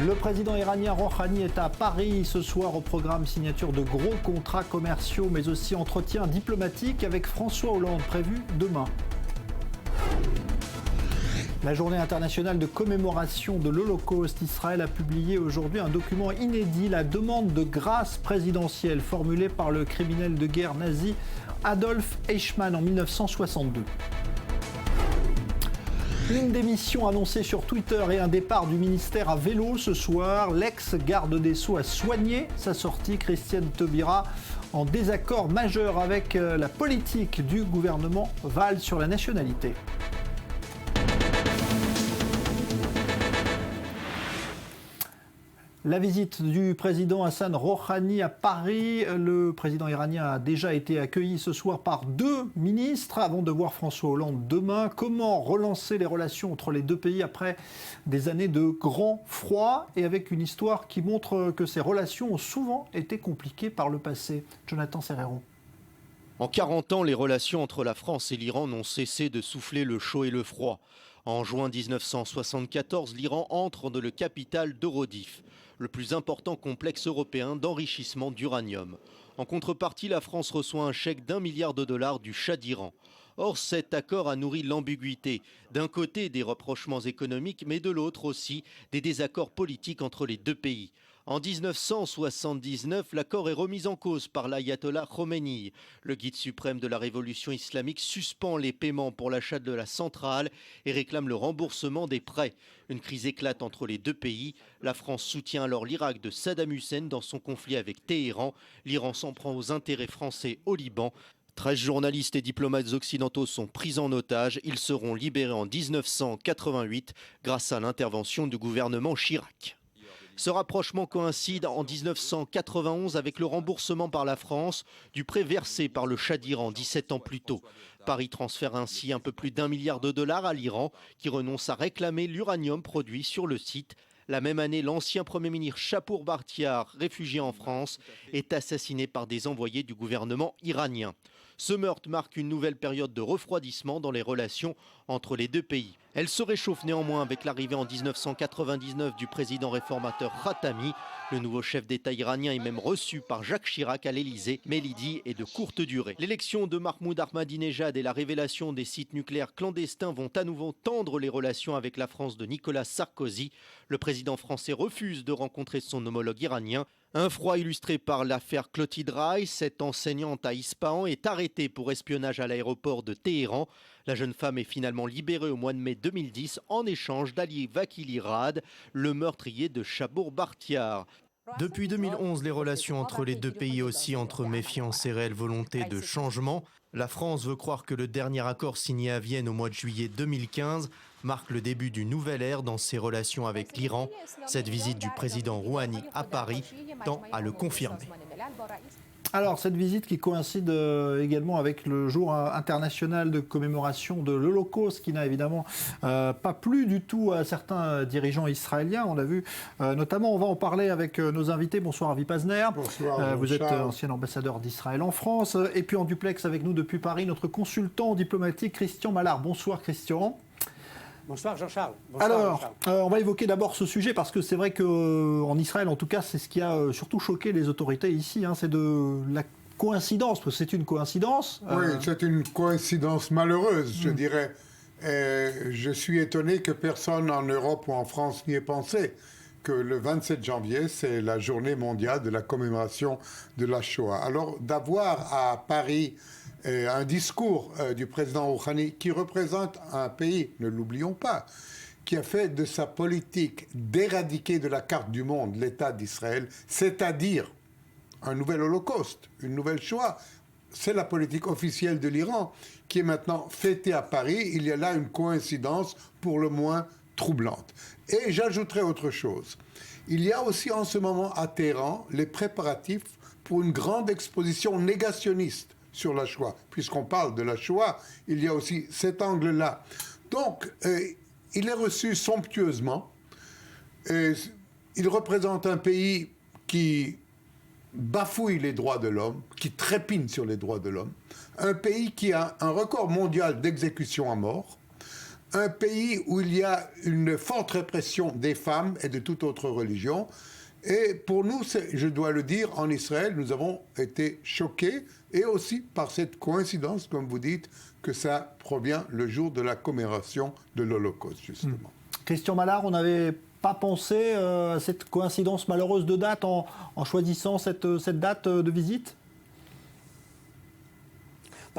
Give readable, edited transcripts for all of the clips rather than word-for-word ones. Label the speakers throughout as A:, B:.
A: Le président iranien Rouhani est à Paris ce soir, au programme signature de gros contrats commerciaux, mais aussi entretien diplomatique avec François Hollande prévu demain. La journée internationale de commémoration de l'Holocauste, Israël a publié aujourd'hui un document inédit, la demande de grâce présidentielle formulée par le criminel de guerre nazi Adolf Eichmann en 1962. Une démission annoncée sur Twitter et un départ du ministère à vélo ce soir. L'ex-garde des Sceaux a soigné sa sortie. Christiane Taubira, en désaccord majeur avec la politique du gouvernement Valls sur la nationalité. La visite du président Hassan Rouhani à Paris. Le président iranien a déjà été accueilli ce soir par 2 ministres avant de voir François Hollande demain. Comment relancer les relations entre les deux pays après des années de grand froid et avec une histoire qui montre que ces relations ont souvent été compliquées par le passé. Jonathan Serrero.
B: En 40 ans, les relations entre la France et l'Iran n'ont cessé de souffler le chaud et le froid. En juin 1974, l'Iran entre dans le capital d'Eurodif, le plus important complexe européen d'enrichissement d'uranium. En contrepartie, la France reçoit un chèque d'1 milliard de dollars du Shah d'Iran. Or, cet accord a nourri l'ambiguïté. D'un côté, des rapprochements économiques, mais de l'autre aussi, des désaccords politiques entre les deux pays. En 1979, l'accord est remis en cause par l'ayatollah Khomeini. Le guide suprême de la révolution islamique suspend les paiements pour l'achat de la centrale et réclame le remboursement des prêts. Une crise éclate entre les deux pays. La France soutient alors l'Irak de Saddam Hussein dans son conflit avec Téhéran. L'Iran s'en prend aux intérêts français au Liban. 13 journalistes et diplomates occidentaux sont pris en otage. Ils seront libérés en 1988 grâce à l'intervention du gouvernement Chirac. Ce rapprochement coïncide en 1991 avec le remboursement par la France du prêt versé par le Shah d'Iran 17 ans plus tôt. Paris transfère ainsi un peu plus d'1 milliard de dollars à l'Iran qui renonce à réclamer l'uranium produit sur le site. La même année, l'ancien Premier ministre Chapour Bartiar, réfugié en France, est assassiné par des envoyés du gouvernement iranien. Ce meurtre marque une nouvelle période de refroidissement dans les relations entre les deux pays. Elle se réchauffe néanmoins avec l'arrivée en 1999 du président réformateur Khatami. Le nouveau chef d'État iranien est même reçu par Jacques Chirac à l'Élysée, mais l'idée est de courte durée. L'élection de Mahmoud Ahmadinejad et la révélation des sites nucléaires clandestins vont à nouveau tendre les relations avec la France de Nicolas Sarkozy. Le président français refuse de rencontrer son homologue iranien. Un froid illustré par l'affaire Clotilde Rice, cette enseignante à Ispahan est arrêtée pour espionnage à l'aéroport de Téhéran. La jeune femme est finalement libérée au mois de mai 2010 en échange d'Ali Vakili Rad, le meurtrier de Chapour Bartiar.
C: Depuis 2011, les relations entre les deux pays oscillent entre méfiance et réelle volonté de changement. La France veut croire que le dernier accord signé à Vienne au mois de juillet 2015 marque le début d'une nouvelle ère dans ses relations avec l'Iran. Cette visite du président Rouhani à Paris tend à le confirmer.
A: Alors, cette visite qui coïncide également avec le jour international de commémoration de l'Holocauste, qui n'a évidemment pas plu du tout à certains dirigeants israéliens. On l'a vu notamment, on va en parler avec nos invités. Bonsoir Avi Pazner.
D: Bonsoir.
A: Vous êtes ancien ambassadeur d'Israël en France. Et puis en duplex avec nous depuis Paris, notre consultant diplomatique Christian Mallard. Bonsoir Christian.
D: Bonsoir Jean-Charles. Bonsoir,
A: Alors,
D: Jean-Charles.
A: on va évoquer d'abord ce sujet parce que c'est vrai qu'en Israël, en tout cas, c'est ce qui a surtout choqué les autorités ici, c'est de la coïncidence, parce que c'est une coïncidence.
E: Oui, c'est une coïncidence malheureuse, je dirais. Je suis étonné que personne en Europe ou en France n'y ait pensé que le 27 janvier, c'est la journée mondiale de la commémoration de la Shoah. Alors, d'avoir à Paris un discours du président Rouhani qui représente un pays, ne l'oublions pas, qui a fait de sa politique d'éradiquer de la carte du monde l'État d'Israël, c'est-à-dire un nouvel holocauste, une nouvelle Shoah. C'est la politique officielle de l'Iran qui est maintenant fêtée à Paris. Il y a là une coïncidence pour le moins troublante. Et j'ajouterai autre chose. Il y a aussi en ce moment à Téhéran les préparatifs pour une grande exposition négationniste sur la Shoah. Puisqu'on parle de la Shoah, il y a aussi cet angle-là. Donc, il est reçu somptueusement. Il représente un pays qui bafouille les droits de l'homme, qui trépigne sur les droits de l'homme, un pays qui a un record mondial d'exécution à mort, un pays où il y a une forte répression des femmes et de toute autre religion. Et pour nous, je dois le dire, en Israël, nous avons été choqués, et aussi par cette coïncidence, comme vous dites, que ça provient le jour de la commémoration de l'Holocauste, justement.
A: Christian Mallard, on n'avait pas pensé à cette coïncidence malheureuse de date en choisissant cette date de visite ?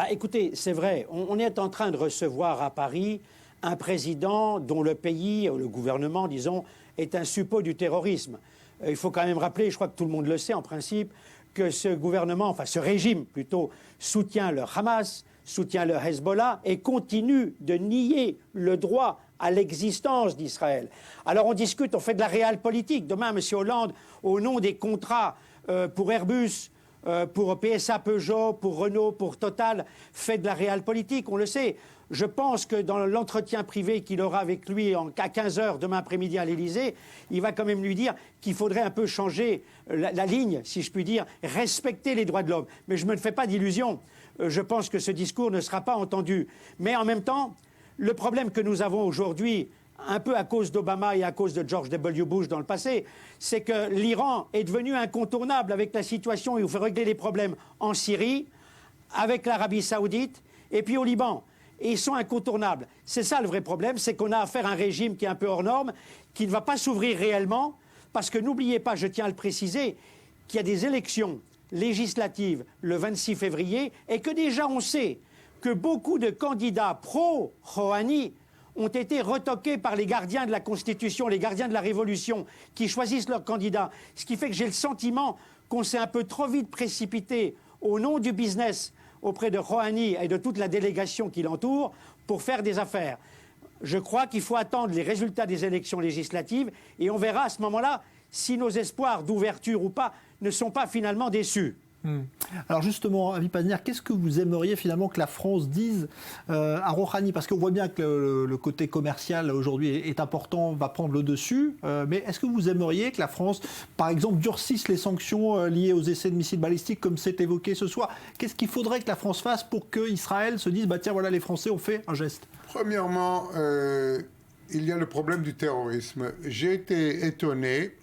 D: Écoutez, c'est vrai, on est en train de recevoir à Paris un président dont le pays, le gouvernement, disons, est un suppôt du terrorisme. Il faut quand même rappeler, je crois que tout le monde le sait en principe, que ce gouvernement, enfin ce régime plutôt, soutient le Hamas, soutient le Hezbollah et continue de nier le droit à l'existence d'Israël. Alors on discute, on fait de la réelle politique. Demain, M. Hollande, au nom des contrats pour Airbus, pour PSA Peugeot, pour Renault, pour Total, fait de la réelle politique, on le sait. Je pense que dans l'entretien privé qu'il aura avec lui à 15h demain après-midi à l'Élysée, il va quand même lui dire qu'il faudrait un peu changer la ligne, si je puis dire, respecter les droits de l'homme. Mais je ne me fais pas d'illusions. Je pense que ce discours ne sera pas entendu. Mais en même temps, le problème que nous avons aujourd'hui, un peu à cause d'Obama et à cause de George W. Bush dans le passé, c'est que l'Iran est devenu incontournable avec la situation où il faut régler les problèmes en Syrie, avec l'Arabie Saoudite et puis au Liban. Et ils sont incontournables. C'est ça le vrai problème, c'est qu'on a affaire à un régime qui est un peu hors norme, qui ne va pas s'ouvrir réellement, parce que n'oubliez pas, je tiens à le préciser, qu'il y a des élections législatives le 26 février, et que déjà on sait que beaucoup de candidats pro-Rouhani ont été retoqués par les gardiens de la Constitution, les gardiens de la Révolution, qui choisissent leurs candidats. Ce qui fait que j'ai le sentiment qu'on s'est un peu trop vite précipité au nom du business auprès de Rouhani et de toute la délégation qui l'entoure pour faire des affaires. Je crois qu'il faut attendre les résultats des élections législatives et on verra à ce moment-là si nos espoirs d'ouverture ou pas ne sont pas finalement déçus.
A: Alors justement, Avi Pazner, qu'est-ce que vous aimeriez finalement que la France dise à Rouhani? Parce qu'on voit bien que le côté commercial aujourd'hui est important, va prendre le dessus. Mais est-ce que vous aimeriez que la France, par exemple, durcisse les sanctions liées aux essais de missiles balistiques comme c'est évoqué ce soir? Qu'est-ce qu'il faudrait que la France fasse pour qu'Israël se dise, bah tiens, voilà, les Français ont fait un geste?
E: Premièrement, il y a le problème du terrorisme. J'ai été étonné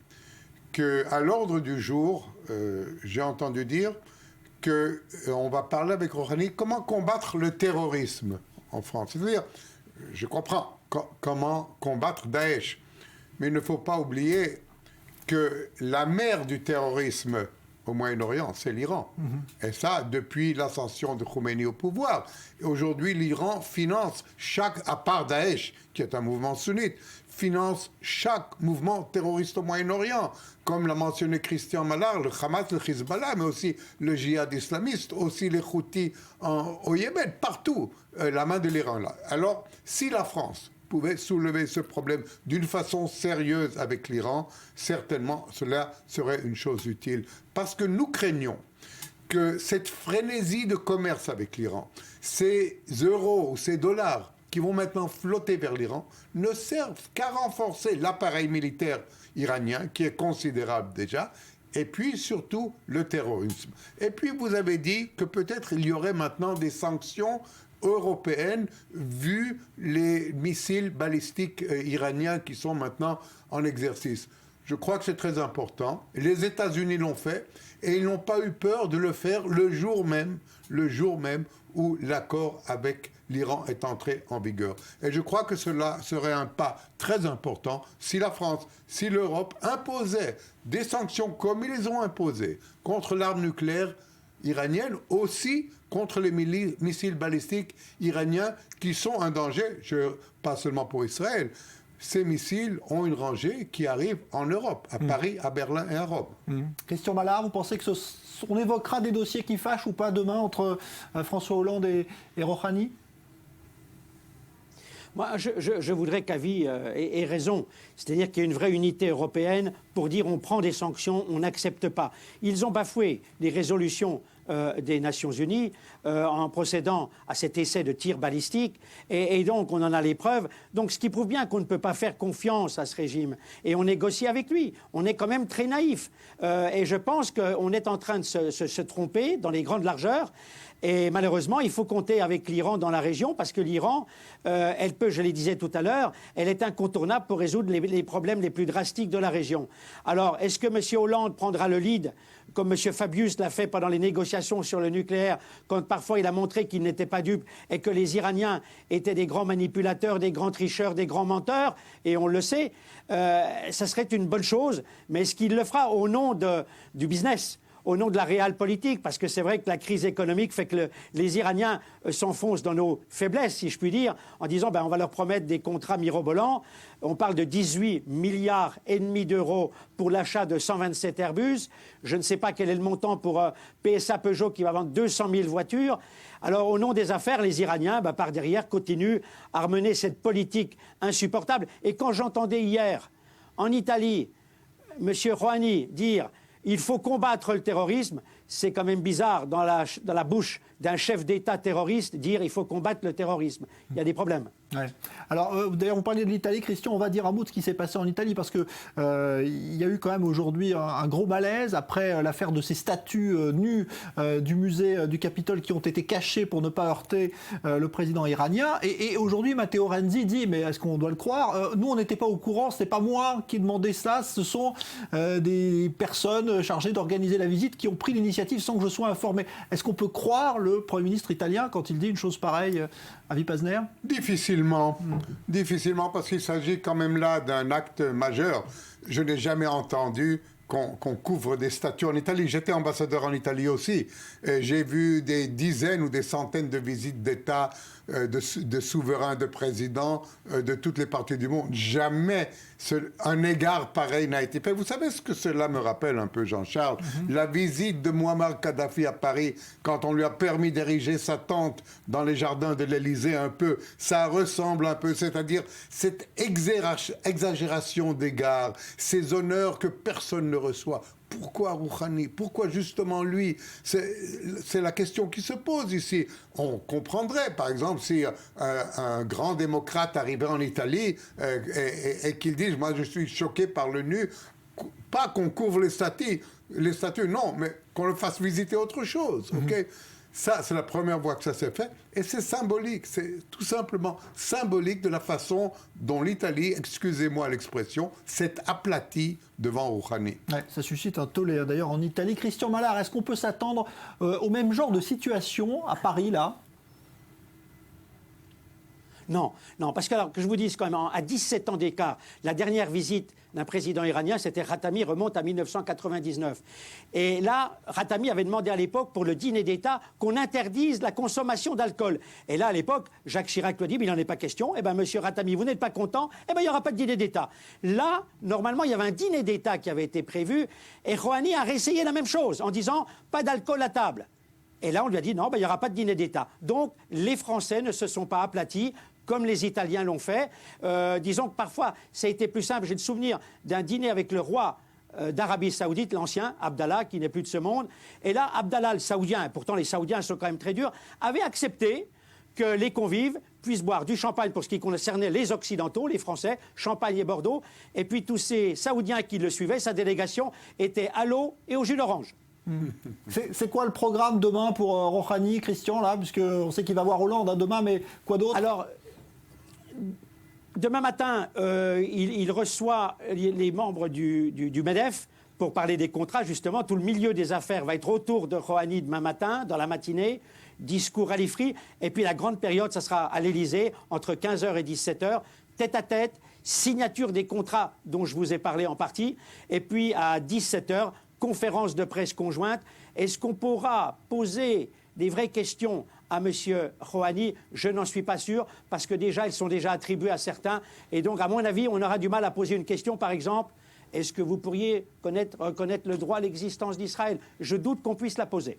E: qu'à l'ordre du jour, j'ai entendu dire qu'on va parler avec Rouhani comment combattre le terrorisme en France. C'est-à-dire, je comprends comment combattre Daesh, mais il ne faut pas oublier que la mère du terrorisme au Moyen-Orient, c'est l'Iran. Et ça, depuis l'ascension de Khomeini au pouvoir. Et aujourd'hui, l'Iran finance à part Daesh, qui est un mouvement sunnite, finance chaque mouvement terroriste au Moyen-Orient, comme l'a mentionné Christian Mallard, le Hamas, le Hezbollah, mais aussi le djihad islamiste, aussi les Houthis au Yémen, partout, la main de l'Iran là. Alors, si la France pouvait soulever ce problème d'une façon sérieuse avec l'Iran, certainement cela serait une chose utile. Parce que nous craignons que cette frénésie de commerce avec l'Iran, ces euros ou ces dollars qui vont maintenant flotter vers l'Iran, ne servent qu'à renforcer l'appareil militaire iranien, qui est considérable déjà, et puis surtout le terrorisme. Et puis vous avez dit que peut-être il y aurait maintenant des sanctions européennes vu les missiles balistiques iraniens qui sont maintenant en exercice. Je crois que c'est très important. Les États-Unis l'ont fait et ils n'ont pas eu peur de le faire le jour même où l'accord avec l'Iran est entré en vigueur. Et je crois que cela serait un pas très important si la France, si l'Europe imposait des sanctions comme ils les ont imposées contre l'arme nucléaire iranienne, aussi contre les missiles balistiques iraniens qui sont un danger, pas seulement pour Israël. Ces missiles ont une rangée qui arrive en Europe, à Paris, à Berlin et à Rome.
A: Christian Mallard, vous pensez qu'on évoquera des dossiers qui fâchent ou pas demain entre François Hollande et Rouhani?
D: Moi, je voudrais qu'Avi ait raison. C'est-à-dire qu'il y a une vraie unité européenne pour dire on prend des sanctions, on n'accepte pas. Ils ont bafoué les résolutions des Nations Unies en procédant à cet essai de tir balistique. Et donc, on en a les preuves. Donc, ce qui prouve bien qu'on ne peut pas faire confiance à ce régime. Et on négocie avec lui. On est quand même très naïf. Et je pense qu'on est en train de se tromper dans les grandes largeurs. Et malheureusement, il faut compter avec l'Iran dans la région parce que l'Iran, elle peut, je le disais tout à l'heure, elle est incontournable pour résoudre les problèmes les plus drastiques de la région. Alors, est-ce que M. Hollande prendra le lead, comme M. Fabius l'a fait pendant les négociations sur le nucléaire, quand parfois il a montré qu'il n'était pas dupe et que les Iraniens étaient des grands manipulateurs, des grands tricheurs, des grands menteurs, et on le sait, ça serait une bonne chose, mais est-ce qu'il le fera au nom du business ? Au nom de la réelle politique, parce que c'est vrai que la crise économique fait que les Iraniens s'enfoncent dans nos faiblesses, si je puis dire, en disant on va leur promettre des contrats mirobolants. On parle de 18,5 milliards d'euros pour l'achat de 127 Airbus. Je ne sais pas quel est le montant pour PSA Peugeot qui va vendre 200 000 voitures. Alors, au nom des affaires, les Iraniens, par derrière, continuent à mener cette politique insupportable. Et quand j'entendais hier, en Italie, M. Rouhani dire il faut combattre le terrorisme, c'est quand même bizarre dans la bouche d'un chef d'État terroriste dire il faut combattre le terrorisme. Il y a des problèmes.
A: Ouais. Alors, d'ailleurs, vous parliez de l'Italie, Christian, on va dire un mot de ce qui s'est passé en Italie, parce que il y a eu quand même aujourd'hui un gros malaise après l'affaire de ces statues nues du musée du Capitole qui ont été cachées pour ne pas heurter le président iranien. Et aujourd'hui, Matteo Renzi dit, mais est-ce qu'on doit le croire, nous, on n'était pas au courant, c'est pas moi qui demandais ça, ce sont des personnes chargées d'organiser la visite qui ont pris l'initiative sans que je sois informé. Est-ce qu'on peut croire le Premier ministre italien quand il dit une chose pareille, Avi Pazner ?
E: Difficilement. Difficilement, parce qu'il s'agit quand même là d'un acte majeur. Je n'ai jamais entendu qu'on couvre des statues en Italie. J'étais ambassadeur en Italie aussi. J'ai vu des dizaines ou des centaines de visites d'État, de souverains, de présidents, de toutes les parties du monde. Jamais un égard pareil n'a été fait. Vous savez ce que cela me rappelle un peu, Jean-Charles ? La visite de Muammar Kadhafi à Paris, quand on lui a permis d'ériger sa tente dans les jardins de l'Élysée un peu, ça ressemble un peu, c'est-à-dire cette exagération d'égards, ces honneurs que personne ne reçoit. Pourquoi Rouhani ? Pourquoi justement lui ? C'est la question qui se pose ici. On comprendrait, par exemple, si un grand démocrate arrivait en Italie et qu'il dise « Moi, je suis choqué par le nu », pas qu'on couvre les statues, non, mais qu'on le fasse visiter autre chose, ok ? Ça, c'est la première fois que ça s'est fait. Et c'est symbolique, c'est tout simplement symbolique de la façon dont l'Italie, excusez-moi l'expression, s'est aplatie devant Rouhani.
A: Ouais, ça suscite un tollé, d'ailleurs, en Italie. Christian Mallard, est-ce qu'on peut s'attendre au même genre de situation à Paris, là ?
D: Non, parce que, alors, que je vous dise quand même, à 17 ans d'écart, la dernière visite d'un président iranien, c'était Khatami, remonte à 1999. Et là, Khatami avait demandé à l'époque, pour le dîner d'État, qu'on interdise la consommation d'alcool. Et là, à l'époque, Jacques Chirac lui a dit, mais il n'en est pas question. Eh bien, monsieur Khatami, vous n'êtes pas content, eh bien, il n'y aura pas de dîner d'État. Là, normalement, il y avait un dîner d'État qui avait été prévu, et Rouhani a réessayé la même chose, en disant, pas d'alcool à table. Et là, on lui a dit, non, il n'y aura pas de dîner d'État. Donc, les Français ne se sont pas aplatis, comme les Italiens l'ont fait. Disons que parfois, ça a été plus simple. J'ai le souvenir d'un dîner avec le roi d'Arabie Saoudite, l'ancien, Abdallah, qui n'est plus de ce monde. Et là, Abdallah, le Saoudien, et pourtant les Saoudiens sont quand même très durs, avait accepté que les convives puissent boire du champagne pour ce qui concernait les Occidentaux, les Français, Champagne et Bordeaux. Et puis tous ces Saoudiens qui le suivaient, sa délégation, était à l'eau et au jus d'orange.
A: C'est quoi le programme demain pour Rouhani, Christian, là, puisqu'on sait qu'il va voir Hollande demain, mais quoi d'autre ?
D: Alors, demain matin, il reçoit les membres du MEDEF pour parler des contrats. Justement, tout le milieu des affaires va être autour de Rouhani demain matin, dans la matinée. Discours à l'IFRI. Et puis la grande période, ça sera à l'Élysée, entre 15h et 17h, tête à tête, signature des contrats dont je vous ai parlé en partie. Et puis à 17h, conférence de presse conjointe. Est-ce qu'on pourra poser des vraies questions à M. Rouhani? Je n'en suis pas sûr, parce que déjà, elles sont déjà attribuées à certains. Et donc, à mon avis, on aura du mal à poser une question, par exemple, est-ce que vous pourriez reconnaître le droit à l'existence d'Israël? Je doute qu'on puisse la poser.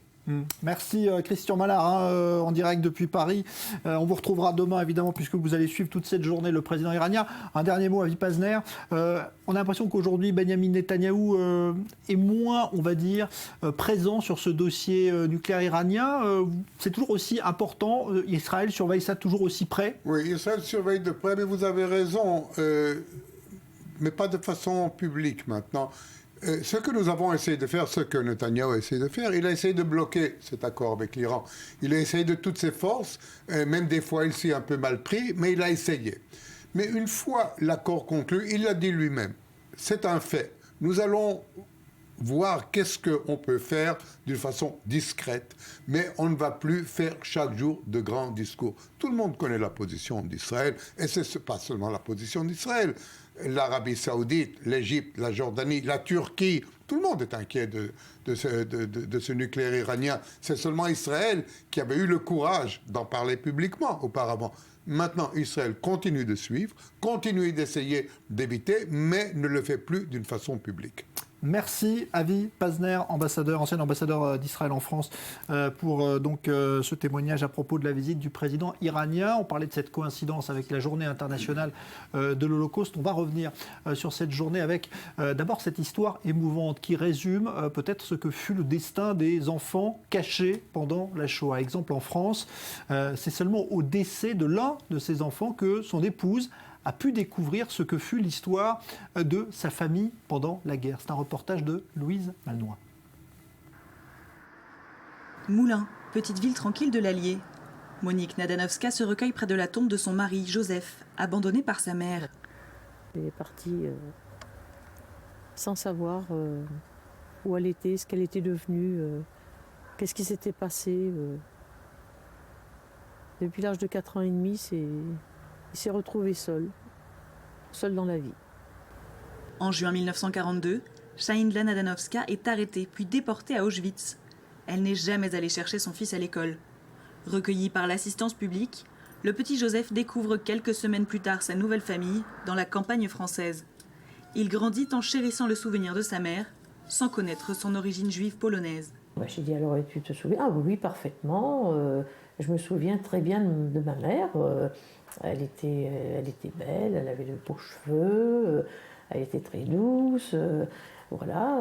A: Merci Christian Mallard, en direct depuis Paris. On vous retrouvera demain évidemment puisque vous allez suivre toute cette journée le président iranien. Un dernier mot, Avi Pazner. On a l'impression qu'aujourd'hui Benyamin Netanyahou est moins, on va dire, présent sur ce dossier nucléaire iranien. C'est toujours aussi important. Israël surveille ça toujours aussi près.
E: Oui, Israël surveille de près, mais vous avez raison, mais pas de façon publique maintenant. Ce que nous avons essayé de faire, ce que Netanyahou a essayé de faire, il a essayé de bloquer cet accord avec l'Iran. Il a essayé de toutes ses forces, même des fois il s'est un peu mal pris, mais il a essayé. Mais une fois l'accord conclu, il l'a dit lui-même, c'est un fait. Nous allons voir qu'est-ce qu'on peut faire d'une façon discrète, mais on ne va plus faire chaque jour de grands discours. Tout le monde connaît la position d'Israël, et ce n'est pas seulement la position d'Israël. L'Arabie Saoudite, l'Égypte, la Jordanie, la Turquie, tout le monde est inquiet de ce nucléaire iranien. C'est seulement Israël qui avait eu le courage d'en parler publiquement auparavant. Maintenant, Israël continue de suivre, continue d'essayer d'éviter, mais ne le fait plus d'une façon publique.
A: Merci Avi Pazner, ancien ambassadeur d'Israël en France, pour ce témoignage à propos de la visite du président iranien. On parlait de cette coïncidence avec la journée internationale de l'Holocauste. On va revenir sur cette journée avec d'abord cette histoire émouvante qui résume peut-être ce que fut le destin des enfants cachés pendant la Shoah. Exemple en France, c'est seulement au décès de l'un de ces enfants que son épouse a pu découvrir ce que fut l'histoire de sa famille pendant la guerre. C'est un reportage de Louise Malnois.
F: Moulins, petite ville tranquille de l'Allier. Monique Nadanovska se recueille près de la tombe de son mari, Joseph, abandonné par sa mère.
G: Elle est partie sans savoir où elle était, ce qu'elle était devenue, qu'est-ce qui s'était passé. Depuis l'âge de 4 ans et demi, il s'est retrouvé seul dans la vie.
F: En juin 1942, Shaindla Nadanovska est arrêtée puis déportée à Auschwitz. Elle n'est jamais allée chercher son fils à l'école. Recueilli par l'assistance publique, le petit Joseph découvre quelques semaines plus tard sa nouvelle famille dans la campagne française. Il grandit en chérissant le souvenir de sa mère, sans connaître son origine juive polonaise.
G: J'ai dit alors, et tu te souviens? Ah oui, parfaitement. Je me souviens très bien de ma mère. Elle était belle, elle avait de beaux cheveux, elle était très douce. Voilà,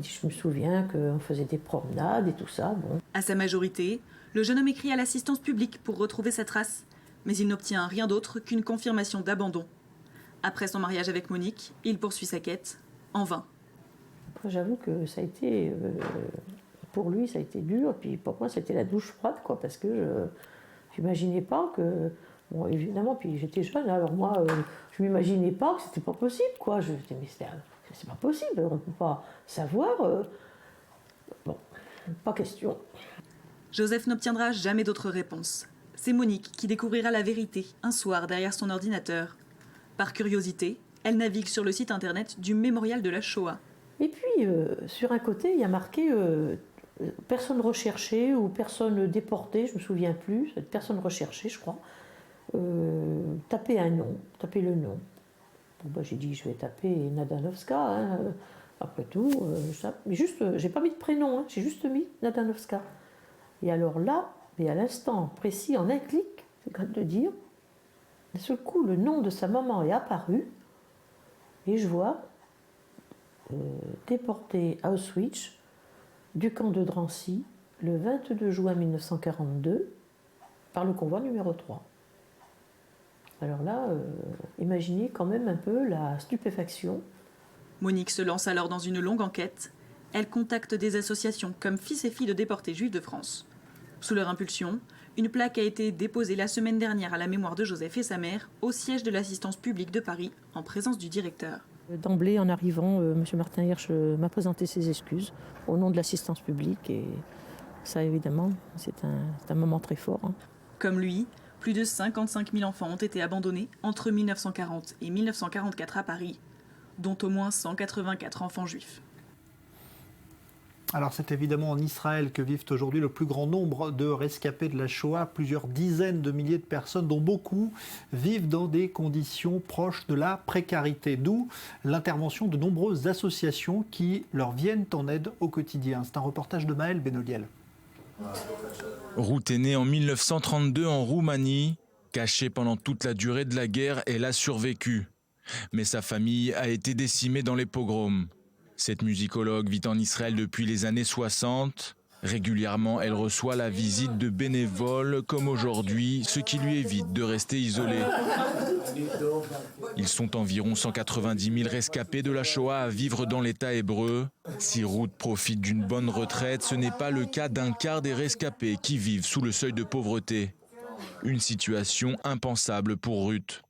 G: je me souviens qu'on faisait des promenades et tout ça. Bon.
F: À sa majorité, le jeune homme écrit à l'assistance publique pour retrouver sa trace, mais il n'obtient rien d'autre qu'une confirmation d'abandon. Après son mariage avec Monique, il poursuit sa quête, en vain.
G: Après, j'avoue que ça a été, pour lui, ça a été dur, puis pour moi, c'était la douche froide, quoi, parce que je n'imaginais pas que... Bon, évidemment, puis j'étais jeune, alors moi, je ne m'imaginais pas que c'était pas possible, quoi. Je me disais, mais c'est pas possible, on ne peut pas savoir. Bon, pas question.
F: Joseph n'obtiendra jamais d'autre réponse. C'est Monique qui découvrira la vérité un soir derrière son ordinateur. Par curiosité, elle navigue sur le site internet du Mémorial de la Shoah.
G: Et puis, sur un côté, il y a marqué personne recherchée ou personne déportée, je ne me souviens plus, personne recherchée, je crois. Tapez le nom. Bon, bah, j'ai dit, je vais taper Nadanovska, hein, après tout. Mais juste, j'ai pas mis de prénom, hein, j'ai juste mis Nadanovska. Et alors là, mais à l'instant précis, en un clic, c'est grave de dire, d'un seul coup, le nom de sa maman est apparu, et je vois déporté à Auschwitz, du camp de Drancy, le 22 juin 1942, par le convoi numéro 3. Alors là, imaginez quand même un peu la stupéfaction.
F: Monique se lance alors dans une longue enquête. Elle contacte des associations comme Fils et Filles de déportés juifs de France. Sous leur impulsion, une plaque a été déposée la semaine dernière à la mémoire de Joseph et sa mère au siège de l'assistance publique de Paris, en présence du directeur.
G: D'emblée, en arrivant, M. Martin Hirsch m'a présenté ses excuses au nom de l'assistance publique. Et ça, évidemment, c'est un moment très fort. Hein.
F: Comme lui, plus de 55 000 enfants ont été abandonnés entre 1940 et 1944 à Paris, dont au moins 184 enfants juifs.
A: Alors c'est évidemment en Israël que vivent aujourd'hui le plus grand nombre de rescapés de la Shoah. Plusieurs dizaines de milliers de personnes, dont beaucoup vivent dans des conditions proches de la précarité. D'où l'intervention de nombreuses associations qui leur viennent en aide au quotidien. C'est un reportage de Maël Benoliel.
H: Ruth est née en 1932 en Roumanie. Cachée pendant toute la durée de la guerre, elle a survécu. Mais sa famille a été décimée dans les pogroms. Cette musicologue vit en Israël depuis les années 60. Régulièrement, elle reçoit la visite de bénévoles comme aujourd'hui, ce qui lui évite de rester isolée. Ils sont environ 190 000 rescapés de la Shoah à vivre dans l'État hébreu. Si Ruth profite d'une bonne retraite, ce n'est pas le cas d'un quart des rescapés qui vivent sous le seuil de pauvreté. Une situation impensable pour Ruth.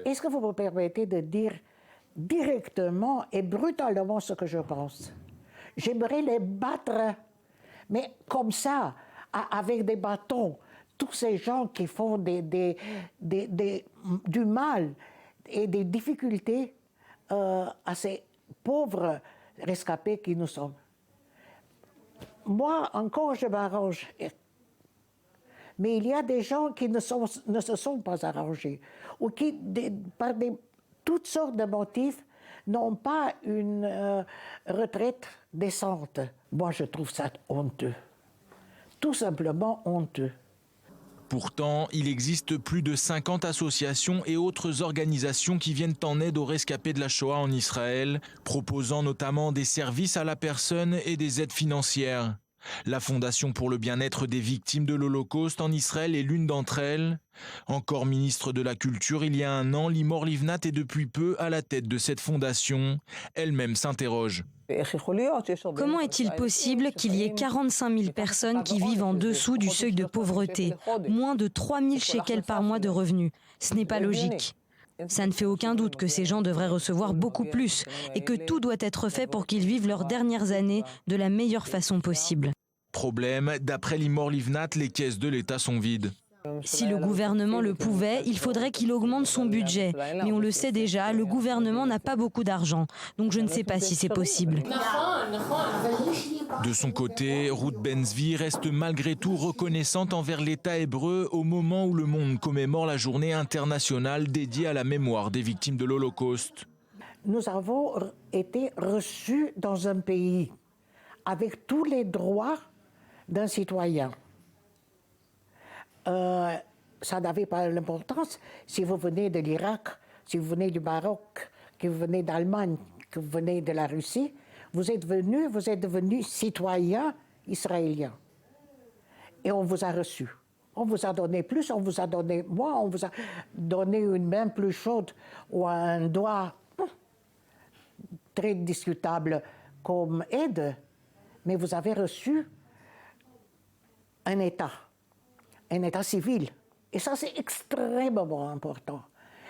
I: Est-ce que vous me permettez de dire directement et brutalement ce que je pense? J'aimerais les battre, mais comme ça, avec des bâtons. Tous ces gens qui font du mal et des difficultés à ces pauvres rescapés qui nous sommes. Moi, encore, je m'arrange. Mais il y a des gens qui ne se sont pas arrangés ou qui, par toutes sortes de motifs, n'ont pas une retraite décente. Moi, je trouve ça honteux. Tout simplement honteux.
H: Pourtant, il existe plus de 50 associations et autres organisations qui viennent en aide aux rescapés de la Shoah en Israël, proposant notamment des services à la personne et des aides financières. La Fondation pour le bien-être des victimes de l'Holocauste en Israël est l'une d'entre elles. Encore ministre de la Culture il y a un an, Limor Livnat est depuis peu à la tête de cette fondation. Elle-même s'interroge.
J: Comment est-il possible qu'il y ait 45 000 personnes qui vivent en dessous du seuil de pauvreté, moins de 3 000 shekels par mois de revenus? Ce n'est pas logique. Ça ne fait aucun doute que ces gens devraient recevoir beaucoup plus et que tout doit être fait pour qu'ils vivent leurs dernières années de la meilleure façon possible.
H: Problème, d'après Limor Livnat, les caisses de l'État sont vides.
J: Si le gouvernement le pouvait, il faudrait qu'il augmente son budget. Mais on le sait déjà, le gouvernement n'a pas beaucoup d'argent. Donc je ne sais pas si c'est possible.
H: De son côté, Ruth Ben-Zvi reste malgré tout reconnaissante envers l'État hébreu au moment où le monde commémore la journée internationale dédiée à la mémoire des victimes de l'Holocauste.
I: Nous avons été reçus dans un pays avec tous les droits d'un citoyen. Ça n'avait pas l'importance si vous venez de l'Irak, si vous venez du Maroc, que vous venez d'Allemagne, que vous venez de la Russie. Vous êtes devenus citoyens israéliens. Et on vous a reçus. On vous a donné plus, on vous a donné moins, on vous a donné une main plus chaude ou un doigt très discutable comme aide. Mais vous avez reçu un État civil. Et ça, c'est extrêmement important.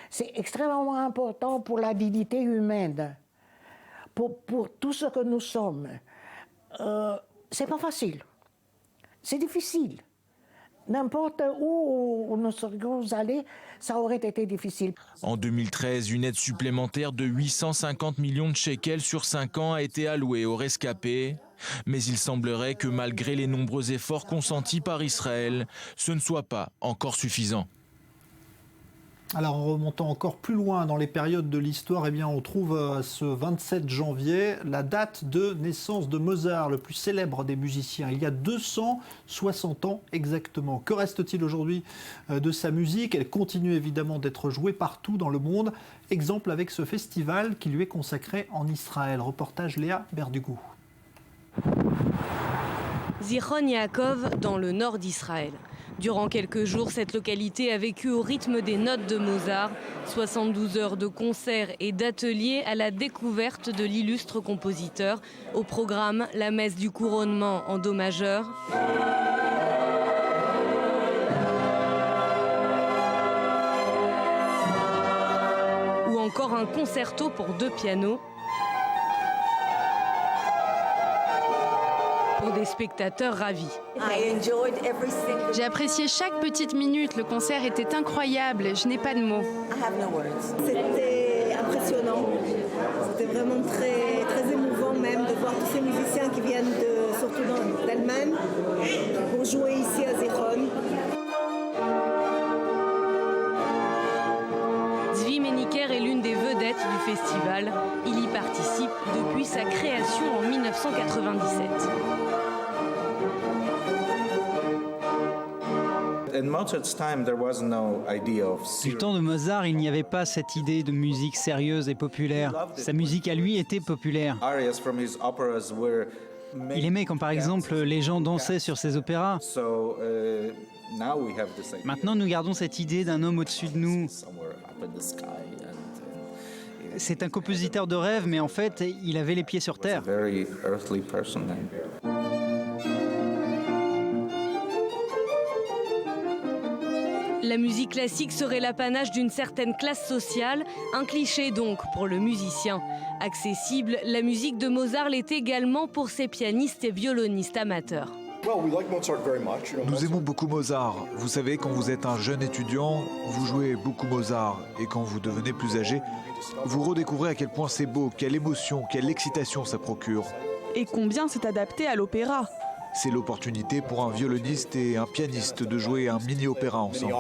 I: C'est extrêmement important pour la dignité humaine, pour tout ce que nous sommes. C'est pas facile. C'est difficile. N'importe où nous serions allés, ça aurait été difficile.
H: En 2013, une aide supplémentaire de 850 millions de shekels sur 5 ans a été allouée aux rescapés. Mais il semblerait que malgré les nombreux efforts consentis par Israël, ce ne soit pas encore suffisant.
A: Alors en remontant encore plus loin dans les périodes de l'histoire, eh bien, on trouve ce 27 janvier la date de naissance de Mozart, le plus célèbre des musiciens. Il y a 260 ans exactement. Que reste-t-il aujourd'hui de sa musique? Elle continue évidemment d'être jouée partout dans le monde. Exemple avec ce festival qui lui est consacré en Israël. Reportage Léa Berdugou.
K: Zichron Yaakov, dans le nord d'Israël. Durant quelques jours, cette localité a vécu au rythme des notes de Mozart. 72 heures de concerts et d'ateliers à la découverte de l'illustre compositeur. Au programme, la messe du couronnement en do majeur. Ou encore un concerto pour 2 pianos. Pour des spectateurs ravis.
L: J'ai apprécié chaque petite minute, le concert était incroyable, je n'ai pas de mots.
M: C'était impressionnant, c'était vraiment très, très émouvant même de voir tous ces musiciens qui viennent surtout d'Allemagne pour jouer ici à Zichron.
K: Zvi Meniker est l'une des vedettes du festival. Il y participe depuis sa création en 1997.
N: Du temps de Mozart, il n'y avait pas cette idée de musique sérieuse et populaire. Sa musique à lui était populaire. Il aimait quand par exemple les gens dansaient sur ses opéras. Maintenant nous gardons cette idée d'un homme au-dessus de nous. C'est un compositeur de rêve, mais en fait il avait les pieds sur terre.
K: La musique classique serait l'apanage d'une certaine classe sociale, un cliché donc pour le musicien. Accessible, la musique de Mozart l'est également pour ses pianistes et violonistes amateurs.
O: Nous aimons beaucoup Mozart. Vous savez, quand vous êtes un jeune étudiant, vous jouez beaucoup Mozart. Et quand vous devenez plus âgé, vous redécouvrez à quel point c'est beau, quelle émotion, quelle excitation ça procure.
P: Et combien c'est adapté à l'opéra.
O: C'est l'opportunité pour un violoniste et un pianiste de jouer un mini-opéra ensemble.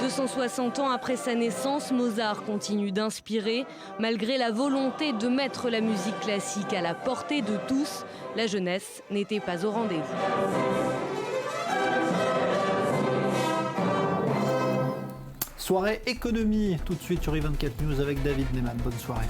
K: 260 ans après sa naissance, Mozart continue d'inspirer. Malgré la volonté de mettre la musique classique à la portée de tous, la jeunesse n'était pas au rendez-vous.
A: Soirée économie, tout de suite sur i24 News avec David Neyman. Bonne soirée.